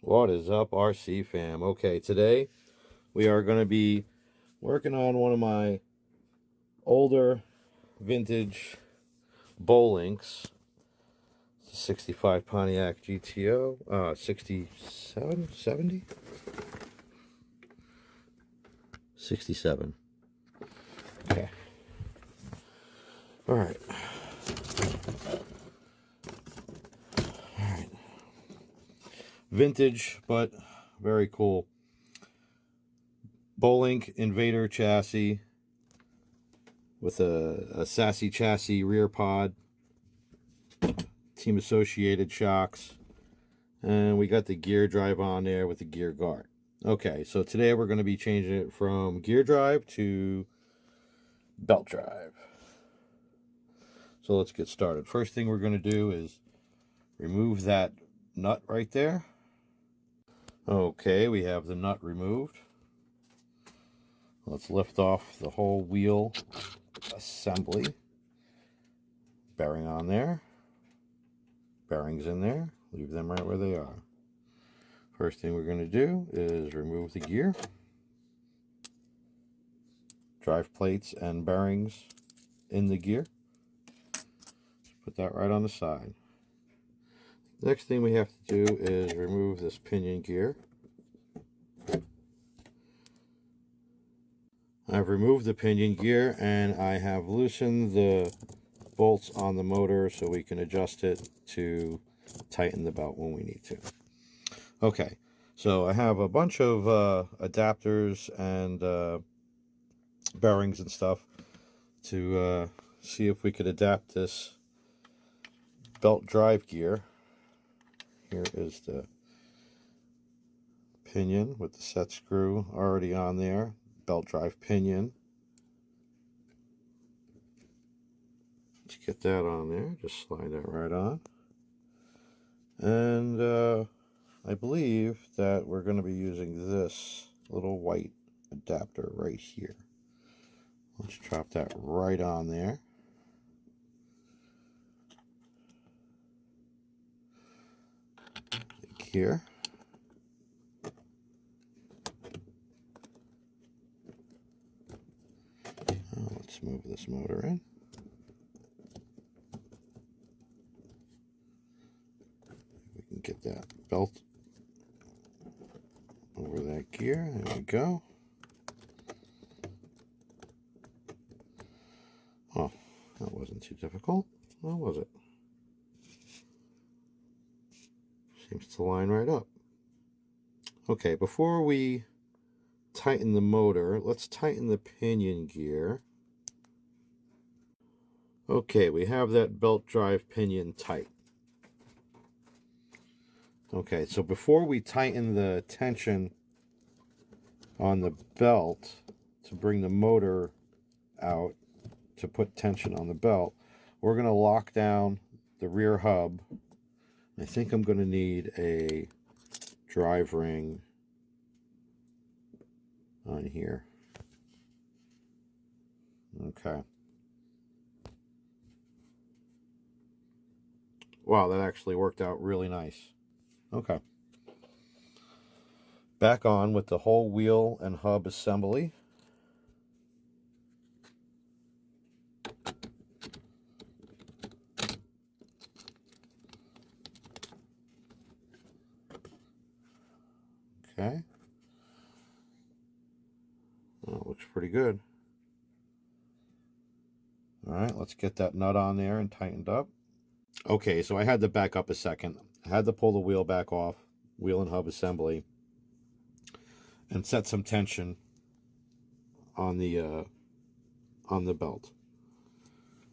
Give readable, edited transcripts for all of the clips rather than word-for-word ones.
What is up, RC fam? Okay, today we are going to be working on one of my older vintage bolinks. It's a 65 Pontiac GTO, 67, 70? 67. Okay. All right. Vintage, but very cool. Bolink Invader chassis with a sassy chassis rear pod, team associated shocks, and we got the gear drive on there with the gear guard. Okay, so today we're going to be changing it from gear drive to belt drive. So let's get started. First thing we're going to do is remove that nut right there. Okay, we have the nut removed. Let's lift off the whole wheel assembly. Bearing on there. Bearings in there. Leave them right where they are. First thing we're going to do is remove the gear. Drive plates and bearings in the gear. Put that right on the side. Next thing we have to do is remove this pinion gear. I've removed the pinion gear and I have loosened the bolts on the motor so we can adjust it to tighten the belt when we need to. Okay, so I have a bunch of adapters and bearings and stuff to see if we could adapt this belt drive gear. Here is the pinion with the set screw already on there. Belt drive pinion. Let's get that on there. Just slide that right on. And I believe that we're going to be using this little white adapter right here. Let's drop that right on there. Here. Let's move this motor in. We can get that belt over that gear. There we go. Oh, that wasn't too difficult. Or was it? Seems to line right up. Okay, before we tighten the motor, let's tighten the pinion gear. Okay, we have that belt drive pinion tight. Okay, so before we tighten the tension on the belt to bring the motor out to put tension on the belt, we're going to lock down the rear hub. I think I'm going to need a drive ring on here. Okay. Wow, that actually worked out really nice. Okay. Back on with the whole wheel and hub assembly. Okay. Well, it looks pretty good. All right, let's get that nut on there and tightened up. Okay, so I had to back up a second. I had to pull the wheel back off, wheel and hub assembly, and set some tension on the belt.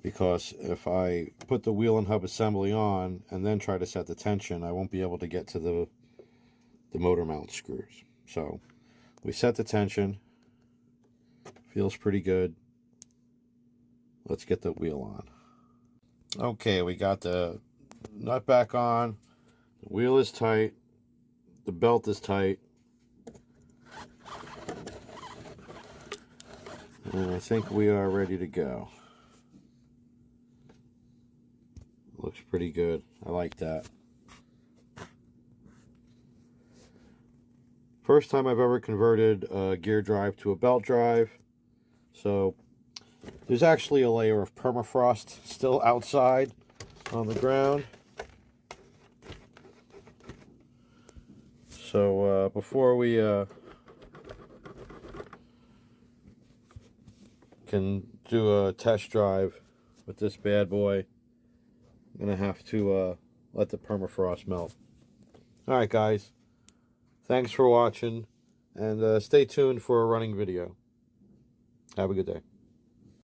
Because if I put the wheel and hub assembly on and then try to set the tension, I won't be able to get to the motor mount screws. So we set the tension. Feels pretty good. Let's get the wheel on. Okay, we got the nut back on. The wheel is tight. The belt is tight. And I think we are ready to go. Looks pretty good. I like that. First time I've ever converted a gear drive to a belt drive. So there's actually a layer of permafrost still outside on the ground. So before we can do a test drive with this bad boy, I'm going to have to let the permafrost melt. Alright guys, thanks for watching, and stay tuned for a running video. Have a good day.